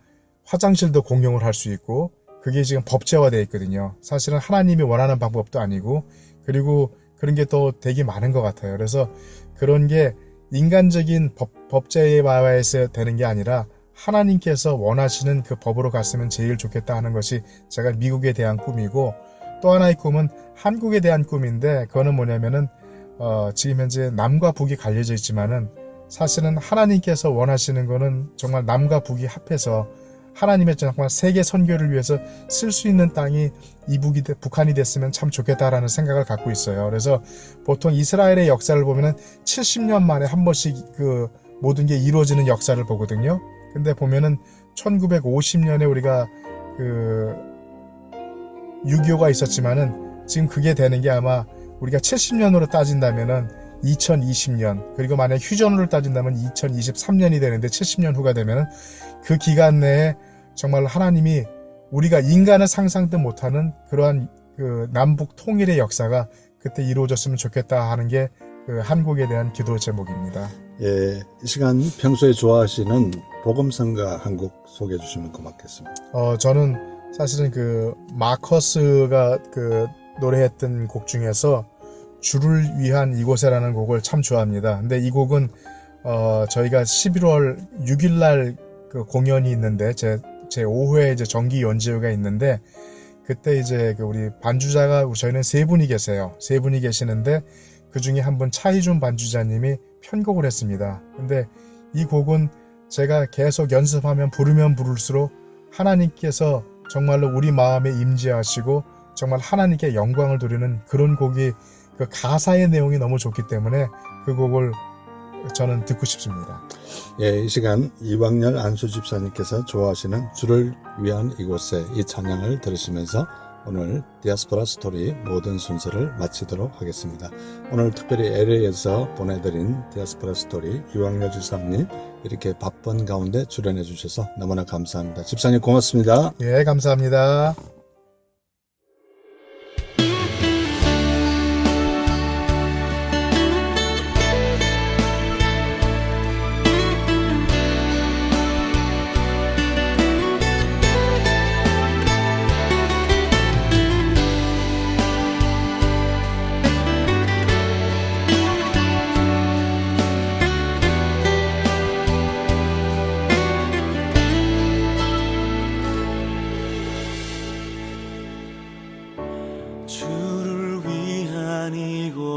화장실도 공용을 할 수 있고 그게 지금 법제화되어 있거든요. 사실은 하나님이 원하는 방법도 아니고 그리고 그런 게 또 되게 많은 것 같아요. 그래서 그런 게 인간적인 법제화에서 되는 게 아니라 하나님께서 원하시는 그 법으로 갔으면 제일 좋겠다 하는 것이 제가 미국에 대한 꿈이고 또 하나의 꿈은 한국에 대한 꿈인데 그거는 뭐냐면은 지금 현재 남과 북이 갈려져 있지만은 사실은 하나님께서 원하시는 거는 정말 남과 북이 합해서 하나님의 정말 세계 선교를 위해서 쓸 수 있는 땅이 북한이 됐으면 참 좋겠다라는 생각을 갖고 있어요. 그래서 보통 이스라엘의 역사를 보면은 70년 만에 한 번씩 그 모든 게 이루어지는 역사를 보거든요. 근데 보면은 1950년에 우리가 그 6.25가 있었지만은 지금 그게 되는 게 아마 우리가 70년으로 따진다면은 2020년 그리고 만약 휴전으로 따진다면 2023년이 되는데 70년 후가 되면은 그 기간 내에 정말 하나님이 우리가 인간은 상상도 못하는 그러한 그 남북 통일의 역사가 그때 이루어졌으면 좋겠다 하는 게 그 한국에 대한 기도 제목입니다. 예, 이 시간 평소에 좋아하시는 복음성가 한 곡 소개해 주시면 고맙겠습니다. 저는 사실은 그 마커스가 그 노래했던 곡 중에서 주를 위한 이곳에라는 곡을 참 좋아합니다. 근데 이 곡은 저희가 11월 6일 날 그 공연이 있는데 제 5회 이제 정기 연주회가 있는데 그때 이제 그 우리 반주자가 저희는 세 분이 계세요. 세 분이 계시는데 그 중에 한 분 차희준 반주자님이 편곡을 했습니다. 근데 이 곡은 제가 계속 연습하면 부르면 부를수록 하나님께서 정말로 우리 마음에 임재하시고 정말 하나님께 영광을 돌리는 그런 곡이 그 가사의 내용이 너무 좋기 때문에 그 곡을 저는 듣고 싶습니다. 예, 이 시간 이광열 안수 집사님께서 좋아하시는 주를 위한 이곳에 이 찬양을 들으시면서 오늘 디아스포라 스토리 모든 순서를 마치도록 하겠습니다. 오늘 특별히 LA에서 보내드린 디아스포라 스토리 이광열 집사님 이렇게 바쁜 가운데 출연해 주셔서 너무나 감사합니다. 집사님 고맙습니다. 예, 감사합니다.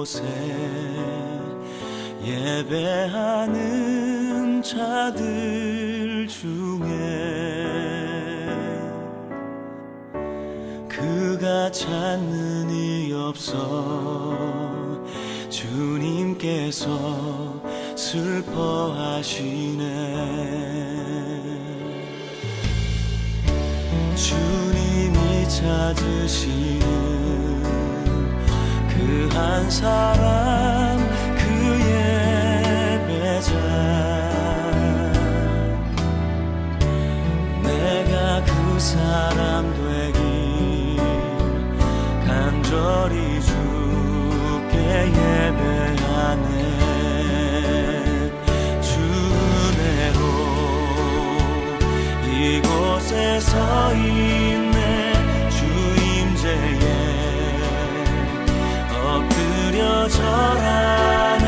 이곳에 예배하는 자들 중에 그가 찾는 이 없어 주님께서 슬퍼하시네. 주님이 찾으시는 그 한 사람 그 예배자 내가 그 사람 되길 간절히 주께 예배하네. 주 은혜로 이곳에 서 있네. 주 임재에 엎드려 절하네.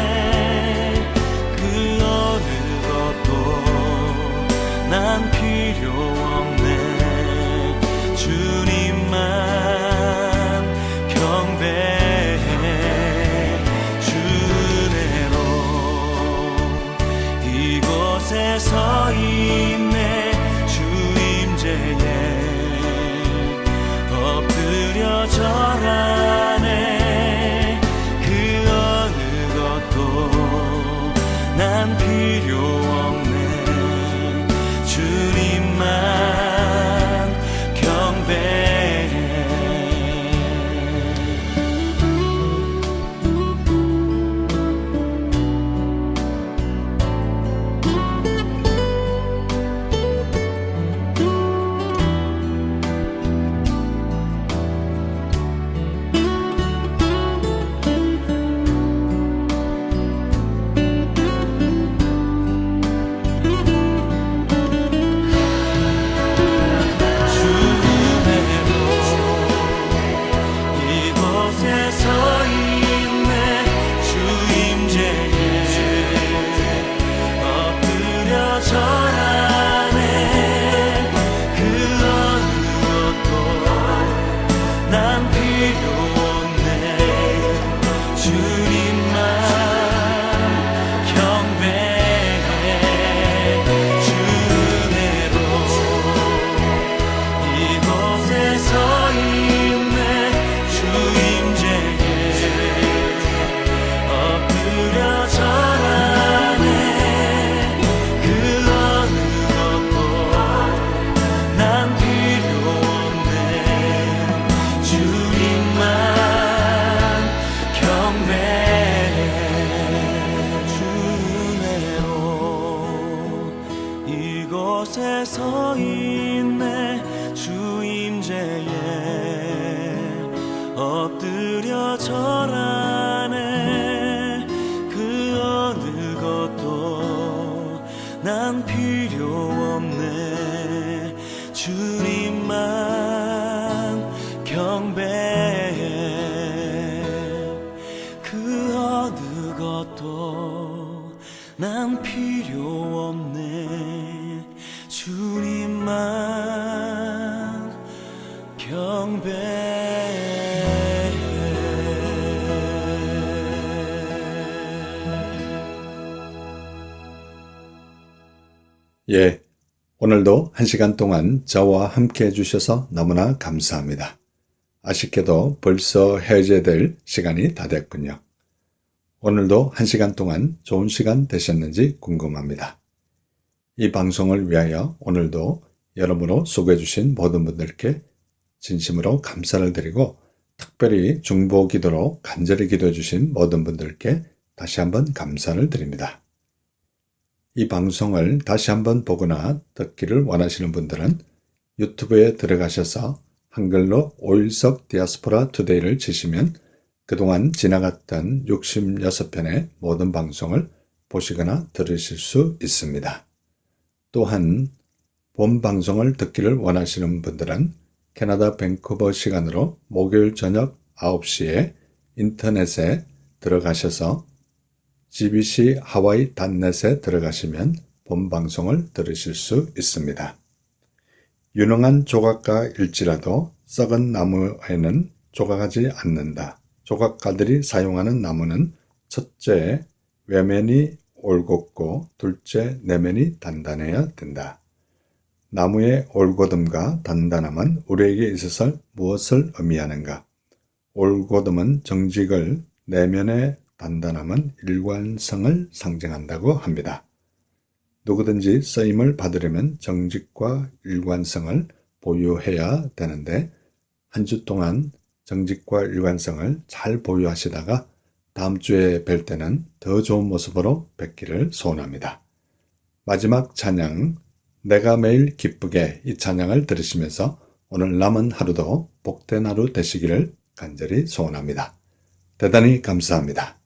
그 어느 것도 난 필요 없네. 주님만 경배해. 주 은혜로 이곳에 서 있네. 주 임재에 엎드려 절하네. 난 필요 없네. 주님만 경배해. 이곳에 서 있네. 주 임재에 엎드려 절하네. 그 어느 것도 난 필요 없네. 주님만 경배해. 그 어느 것도 난 필요 없네. 주님만 경배해. 예, 오늘도 1시간 동안 저와 함께 해주셔서 너무나 감사합니다. 아쉽게도 벌써 헤어져야 될 시간이 다 됐군요. 오늘도 1시간 동안 좋은 시간 되셨는지 궁금합니다. 이 방송을 위하여 오늘도 여러분으로 수고해 주신 모든 분들께 진심으로 감사를 드리고, 특별히 중보 기도로 간절히 기도해 주신 모든 분들께 다시 한번 감사를 드립니다. 이 방송을 다시 한번 보거나 듣기를 원하시는 분들은 유튜브에 들어가셔서 한글로 오일석 디아스포라 투데이를 치시면 그동안 지나갔던 66편의 모든 방송을 보시거나 들으실 수 있습니다. 또한 본 방송을 듣기를 원하시는 분들은 캐나다 밴쿠버 시간으로 목요일 저녁 9시에 인터넷에 들어가셔서 GBC 하와이.net에 들어가시면 본 방송을 들으실 수 있습니다. 유능한 조각가일지라도 썩은 나무에는 조각하지 않는다. 조각가들이 사용하는 나무는 첫째, 외면이 올곧고 둘째, 내면이 단단해야 된다. 나무의 올곧음과 단단함은 우리에게 있어서 무엇을 의미하는가? 올곧음은 정직을, 내면의 단단함은 일관성을 상징한다고 합니다. 누구든지 쓰임을 받으려면 정직과 일관성을 보유해야 되는데 한 주 동안 정직과 일관성을 잘 보유하시다가 다음 주에 뵐 때는 더 좋은 모습으로 뵙기를 소원합니다. 마지막 찬양, 내가 매일 기쁘게 이 찬양을 들으시면서 오늘 남은 하루도 복된 하루 되시기를 간절히 소원합니다. 대단히 감사합니다.